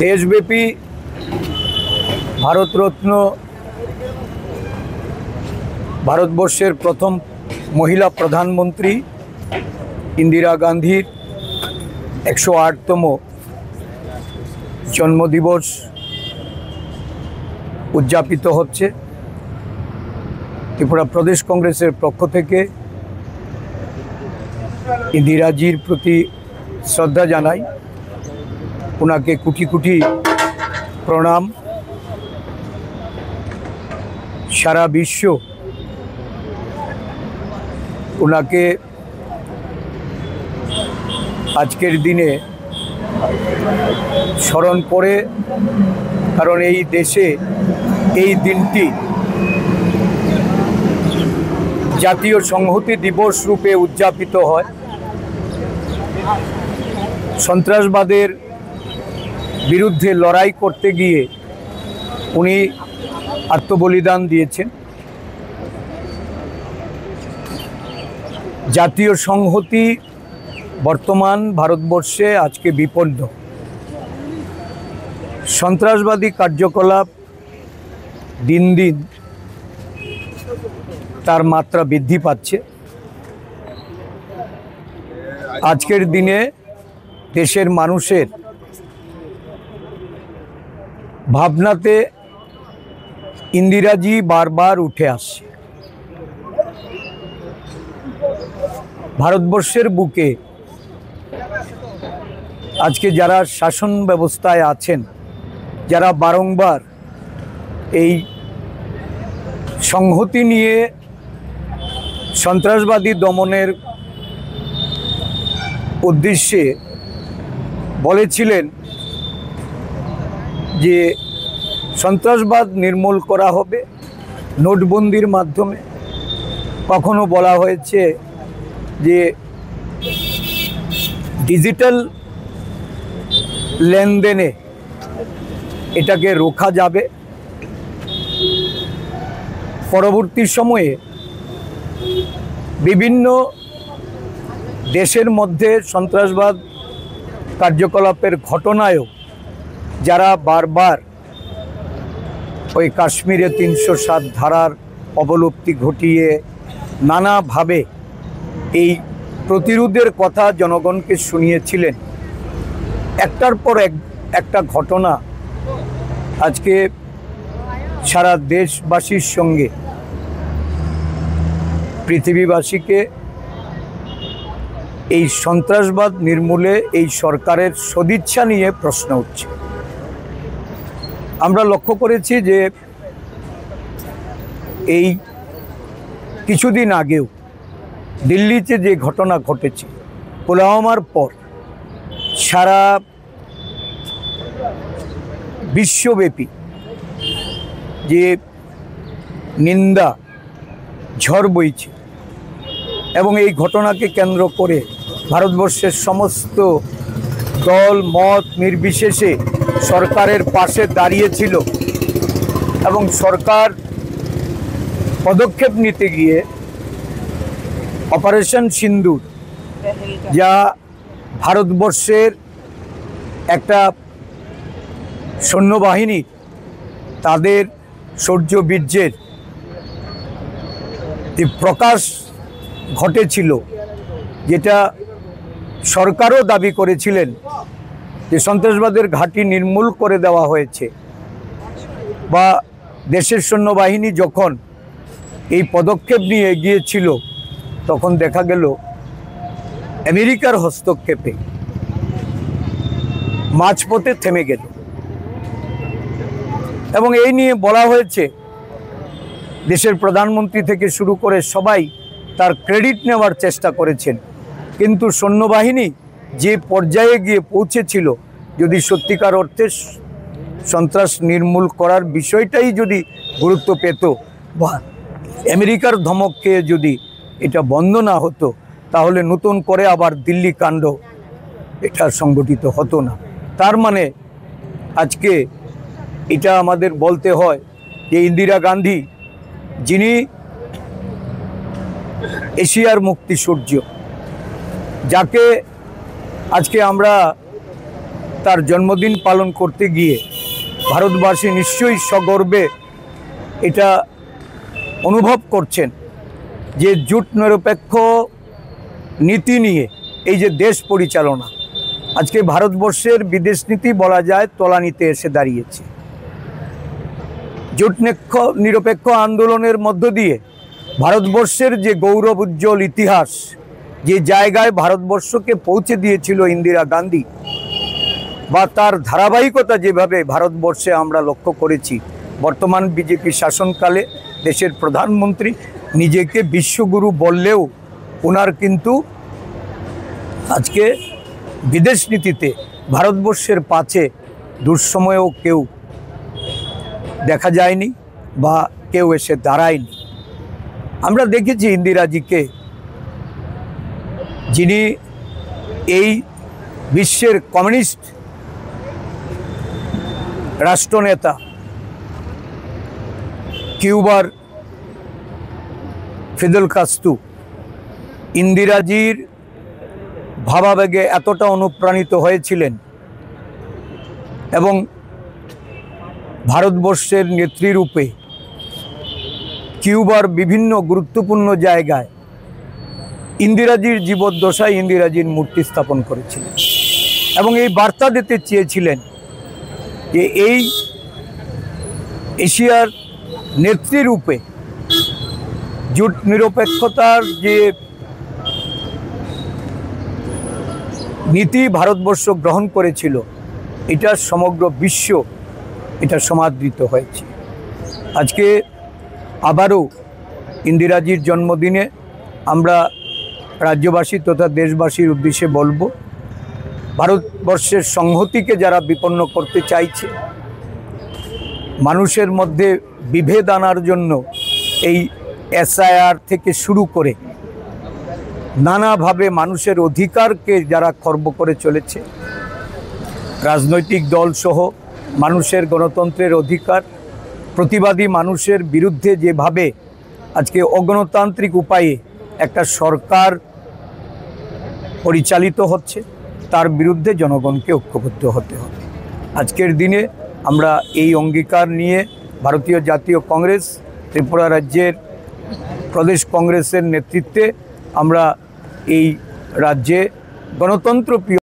দেশব্যাপী ভারতরত্ন ভারতবর্ষের প্রথম মহিলা প্রধানমন্ত্রী ইন্দিরা গান্ধীর 108তম জন্মদিবস উদযাপিত হচ্ছে। ত্রিপুরা প্রদেশ কংগ্রেসের পক্ষ থেকে ইন্দিরাজির প্রতি শ্রদ্ধা জানাই, ওনাকে কোটি কোটি প্রণাম। সারা বিশ্ব ওনাকে আজকের দিনে স্মরণ করে, কারণ এই দেশে এই দিনটি জাতীয় সংহতি দিবস রূপে উদযাপিত হয়। সন্ত্রাসবাদের বিরুদ্ধে লড়াই করতে গিয়ে উনি আত্মবলিদান দিয়েছেন। জাতীয় সংহতি বর্তমান ভারতবর্ষে আজকে বিপন্ন। সন্ত্রাসবাদী কার্যকলাপ দিন দিন তার মাত্রা বৃদ্ধি পাচ্ছে। আজকের দিনে দেশের মানুষের ভাবনাতে ইন্দিরাজি বারবার উঠে আসছে। ভারতবর্ষের বুকে আজকে যারা শাসন ব্যবস্থায় আছেন, যারা বারংবার এই সংহতি নিয়ে সন্ত্রাসবাদী দমনের উদ্দেশ্যে বলেছিলেন যে সন্ত্রাসবাদ নির্মূল করা হবে নোটবন্দির মাধ্যমে, কখনো বলা হয়েছে যে ডিজিটাল লেনদেনে এটাকে রোখা যাবে। পরবর্তী সময়ে বিভিন্ন দেশের মধ্যে সন্ত্রাসবাদ কার্যকলাপের ঘটনায়ও যারা বারবার ওই কাশ্মীরে 307 ধারার অবলুপ্তি ঘটিয়ে নানাভাবে এই প্রতিরোধের কথা জনগণকে শুনিয়েছিলেন, একটার পর একটা ঘটনা আজকে সারা দেশবাসীর সঙ্গে পৃথিবীবাসীকে এই সন্ত্রাসবাদ নির্মূলে এই সরকারের সদিচ্ছা নিয়ে প্রশ্ন উঠছে। আমরা লক্ষ্য করেছি যে এই কিছুদিন আগেও দিল্লিতে যে ঘটনা ঘটেছে পুলওয়ামার পর সারা বিশ্বব্যাপী যে নিন্দা ঝড় বইছে, এবং এই ঘটনাকে কেন্দ্র করে ভারতবর্ষের সমস্ত দল মত নির্বিশেষে সরকারের পাশে দাঁড়িয়েছিল, এবং সরকার পদক্ষেপ নিতে গিয়ে অপারেশন সিন্দুর, যা ভারতবর্ষের একটা সৈন্যবাহিনী তাদের শৌর্যবীর্যের প্রকাশ ঘটেছিল, যেটা সরকারও দাবি করেছিলেন যে সন্ত্রাসবাদের ঘাঁটি নির্মূল করে দেওয়া হয়েছে, বা দেশের সৈন্যবাহিনী যখন এই পদক্ষেপ নিয়ে এগিয়েছিল তখন দেখা গেল আমেরিকার হস্তক্ষেপে মাঝপথে থেমে গেল। এবং এই নিয়ে বলা হয়েছে, দেশের প্রধানমন্ত্রী থেকে শুরু করে সবাই তার ক্রেডিট নেওয়ার চেষ্টা করেছেন, কিন্তু সৈন্যবাহিনী যে পর্যায়ে গিয়ে পৌঁছেছিল, যদি সত্যিকার অর্থে সন্ত্রাস নির্মূল করার বিষয়টাই যদি গুরুত্ব পেত বা আমেরিকার ধমক খেয়ে যদি এটা বন্ধ না হতো, তাহলে নতুন করে আবার দিল্লি কাণ্ড এটা সংগঠিত হতো না। তার মানে আজকে এটা আমাদের বলতে হয় যে ইন্দিরা গান্ধী, যিনি এশিয়ার মুক্তি সূর্য, যাকে আজকে আমরা তার জন্মদিন পালন করতে গিয়ে ভারতবাসী নিশ্চয়ই সগর্বে এটা অনুভব করছেন যে জোট নিরপেক্ষ নীতি নিয়ে এই যে দেশ পরিচালনা, আজকে ভারতবর্ষের বিদেশ নীতি বলা যায় তলানিতে এসে দাঁড়িয়েছে। জোট নিরপেক্ষ আন্দোলনের মধ্য দিয়ে ভারতবর্ষের যে গৌরব উজ্জ্বল ইতিহাস, যে জায়গায় ভারতবর্ষকে পৌঁছে দিয়েছিল ইন্দিরা গান্ধী, বা তার ধারাবাহিকতা যেভাবে ভারতবর্ষে আমরা লক্ষ্য করেছি, বর্তমান বিজেপি শাসনকালে দেশের প্রধানমন্ত্রী নিজেকে বিশ্বগুরু বললেও ওনার কিন্তু আজকে বিদেশ নীতিতে ভারতবর্ষের পাশে দুঃসময়েও কেউ দেখা যায়নি বা কেউ এসে দাঁড়ায়নি। আমরা দেখেছি ইন্দিরাজিকে, যিনি এই বিশ্বের কমিউনিস্ট রাষ্ট্রনেতা কিউবার ফিদেল কাস্ত্রো ইন্দিরাজির ভাবাবেগে এতটা অনুপ্রাণিত হয়েছিলেন এবং ভারতবর্ষের নেত্রীরূপে কিউবার বিভিন্ন গুরুত্বপূর্ণ জায়গায় ইন্দিরাজির জীবদ্দশায় ইন্দিরাজির মূর্তি স্থাপন করেছিলেন এবং এই বার্তা দিতে চেয়েছিলেন যে এই এশিয়ার নেত্রীরূপে জোট নিরপেক্ষতার যে নীতি ভারতবর্ষ গ্রহণ করেছিল, এটা সমগ্র বিশ্ব এটা সমাদৃত হয়েছে। আজকে আবারও ইন্দিরাজির জন্মদিনে আমরা রাজ্যবাসী তথা দেশবাসীর উদ্দেশ্যে বলবো, ভারতবর্ষের সংহতিকে যারা বিপন্ন করতে চাইছে, মানুষের মধ্যে বিভেদ আনার জন্য এই এসআইআর থেকে শুরু করে নানাভাবে মানুষের অধিকারকে যারা খর্ব করে চলেছে, রাজনৈতিক দলসহ মানুষের গণতন্ত্রের অধিকার, প্রতিবাদী মানুষের বিরুদ্ধে যেভাবে আজকে অগণতান্ত্রিক উপায়ে একটা সরকার পরিচালিত হচ্ছে, তার বিরুদ্ধে জনগণকে ঐক্যবদ্ধ হতে হবে। আজকের দিনে আমরা এই অঙ্গীকার নিয়ে ভারতীয় জাতীয় কংগ্রেস, ত্রিপুরা রাজ্যের প্রদেশ কংগ্রেসের নেতৃত্বে আমরা এই রাজ্যে গণতন্ত্র প্রিয়